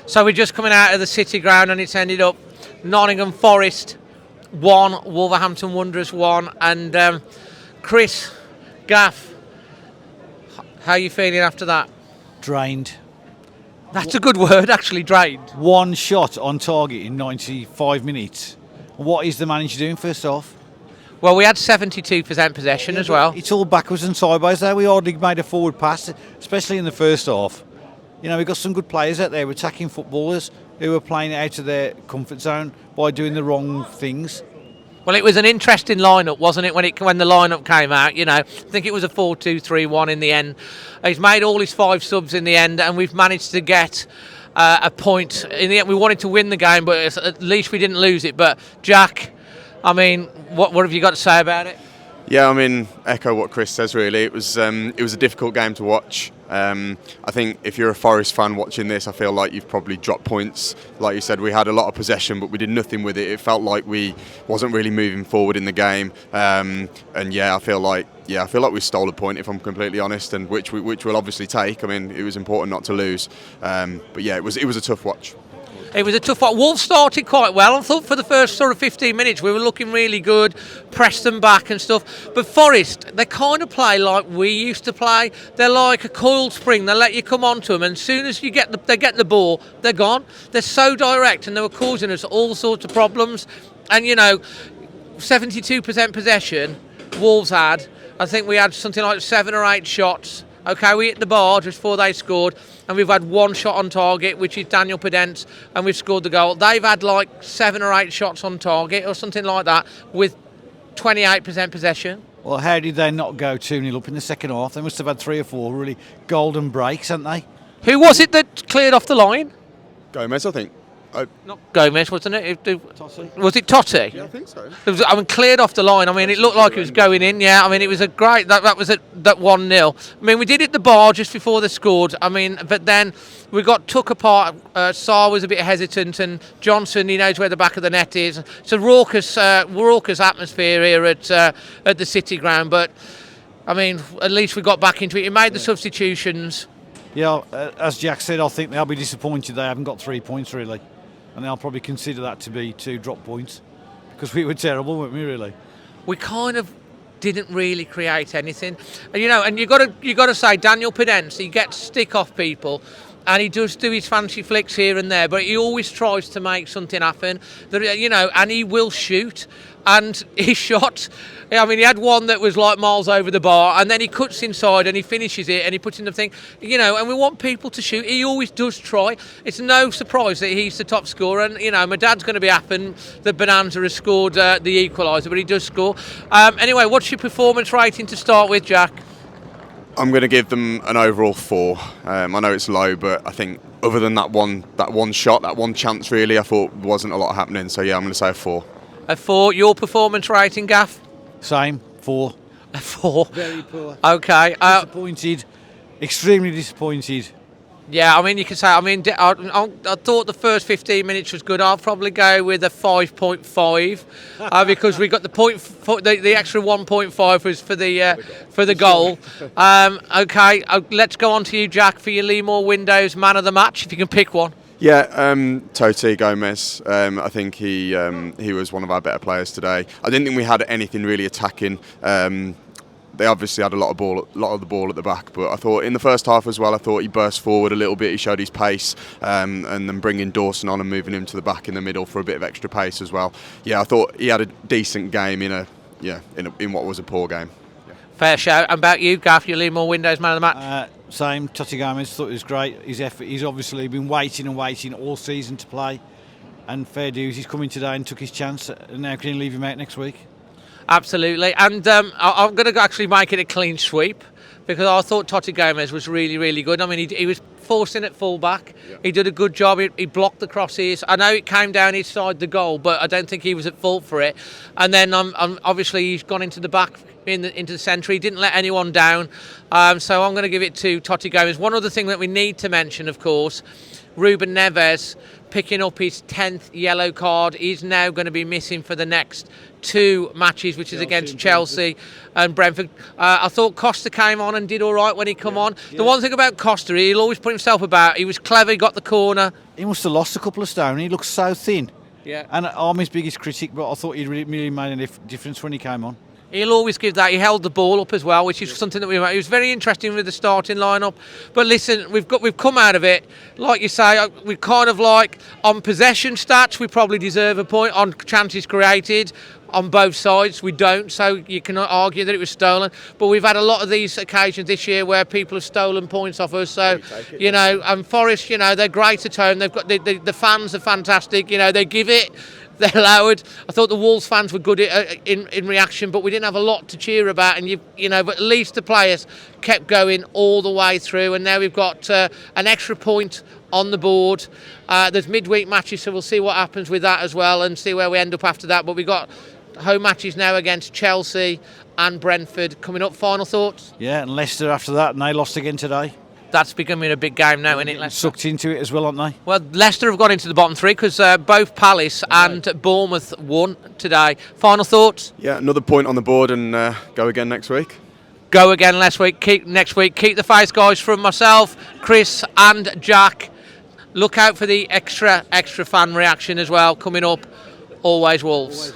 So we're just coming out of the City Ground and it's ended up Nottingham Forest 1, Wolverhampton Wanderers 1. And Chris, Gaff, how are you feeling after that? Drained. That's a good word, actually, drained. One shot on target in 95 minutes. What is the manager doing first off? Well, we had 72% possession as well. It's all backwards and sideways there. We hardly made a forward pass, especially in the first half. You know, we've got some good players out there, attacking footballers who are playing out of their comfort zone by doing the wrong things. Well, it was an interesting lineup, wasn't it, when the lineup came out? You know, I think it was a 4-2-3-1 in the end. He's made all his 5 subs in the end, and we've managed to get a point. In the end, we wanted to win the game, but at least we didn't lose it. But Jack, I mean, what have you got to say about it? Yeah, I mean, echo what Chris says. Really, it was a difficult game to watch. I think if you're a Forest fan watching this, I feel like you've probably dropped points. Like you said, we had a lot of possession, but we did nothing with it. It felt like we wasn't really moving forward in the game. And yeah, I feel like we stole a point, if I'm completely honest, and which we'll obviously take. I mean, it was important not to lose. But yeah, it was a tough watch. It was a tough one. Wolves started quite well. I thought for the first sort of 15 minutes we were looking really good, pressed them back and stuff. But Forest, they kind of play like we used to play. They're like a coiled spring. They let you come onto them, and as soon as they get the ball, they're gone. They're so direct, and they were causing us all sorts of problems. And you know, 72% possession Wolves had. I think we had something like 7 or 8 shots. Okay, we hit the bar just before they scored, and we've had 1 shot on target, which is Daniel Pedence, and we've scored the goal. They've had like 7 or 8 shots on target or something like that with 28% possession. Well, how did they not go 2-0 up in the second half? They must have had 3 or 4 really golden breaks, haven't they? Who was it that cleared off the line? Gomez, I think. Not Gomez, wasn't it? Totti. Was it Totti? Yeah, I think so. It was, cleared off the line. I mean, it looked like it was going in. Yeah, I mean, it was a great. That was that 1-0. I mean, we did hit the bar just before they scored. I mean, but then we got took apart. Sarr was a bit hesitant, and Johnson, he knows where the back of the net is. It's a raucous atmosphere here at the City Ground. But I mean, at least we got back into it. He made the substitutions. Yeah, as Jack said, I think they'll be disappointed they haven't got 3 points really. And they'll probably consider that to be 2 drop points because we were terrible, weren't we? Really, we kind of didn't really create anything, and you know, and you got to say Daniel Pedence, he gets stick off people, and he does do his fancy flicks here and there, but he always tries to make something happen. You know, and he will shoot. And he shot. I mean, he had one that was like miles over the bar, and then he cuts inside and he finishes it and he puts in the thing. You know, and we want people to shoot. He always does try. It's no surprise that he's the top scorer. And you know, my dad's going to be happy that Bonanza has scored the equaliser, but he does score. Anyway, what's your performance rating to start with, Jack? I'm going to give them an overall 4. I know it's low, but I think other than that one shot, that one chance, really, I thought wasn't a lot happening. So yeah, I'm going to say a 4. A 4. Your performance rating, Gaff? Same, 4. A 4. Very poor. Okay. Disappointed. Extremely disappointed. Yeah, I mean, you can say. I mean, I thought the first 15 minutes was good. I'll probably go with a 5.5 because we got the point. The extra 1.5 was for the goal. Okay, let's go on to you, Jack, for your LEAMORE Windows Man of the Match, if you can pick one. Yeah, Totti Gomez. I think he was one of our better players today. I didn't think we had anything really attacking. They obviously had a lot of the ball at the back, but I thought in the first half as well, I thought he burst forward a little bit. He showed his pace, and then bringing Dawson on and moving him to the back in the middle for a bit of extra pace as well. Yeah, I thought he had a decent game in what was a poor game. Yeah. Fair shout. And about you, Gaff, your LEAMORE Windows Man of the Match? Same. Totti Gomez, thought it was great. His effort. He's obviously been waiting all season to play, and fair dues. He's come in today and took his chance. And now can you leave him out next week? Absolutely, and I'm going to actually make it a clean sweep because I thought Totti Gomez was really, really good. I mean, he was forcing at full back. Yeah. He did a good job. He blocked the crosses. I know it came down inside the goal, but I don't think he was at fault for it. And then obviously he's gone into the back, into the centre. He didn't let anyone down. So I'm going to give it to Totti Gomez. One other thing that we need to mention, of course, Ruben Neves picking up his 10th yellow card. He's now going to be missing for the next 2 matches, which is against Chelsea and Brentford. I thought Costa came on and did all right when he come on. The one thing about Costa, he'll always put himself about. He was clever, he got the corner. He must have lost a couple of stone. He looks so thin. Yeah. And I'm his biggest critic, but I thought he really made a difference when he came on. He'll always give that. He held the ball up as well, which is something that he was very interesting with the starting lineup. But listen, we've come out of it. Like you say, we kind of like on possession stats, we probably deserve a point. On chances created, on both sides, we don't. So you cannot argue that it was stolen. But we've had a lot of these occasions this year where people have stolen points off us. So and Forest, they're great at home. They've got the fans are fantastic. They give it. They're loud. I thought the Wolves fans were good in reaction, but we didn't have a lot to cheer about. And but at least the players kept going all the way through. And now we've got an extra point on the board. There's midweek matches, so we'll see what happens with that as well, and see where we end up after that. But we've got home matches now against Chelsea and Brentford coming up. Final thoughts? Yeah, and Leicester after that, and they lost again today. That's becoming a big game now, isn't it, Leicester? Sucked into it as well, aren't they? Well, Leicester have got into the bottom 3 because both Palace and Bournemouth won today. Final thoughts? Yeah, another point on the board and go again next week. Go again next week. Keep the faith, guys, from myself, Chris and Jack. Look out for the extra fan reaction as well coming up. Always Wolves.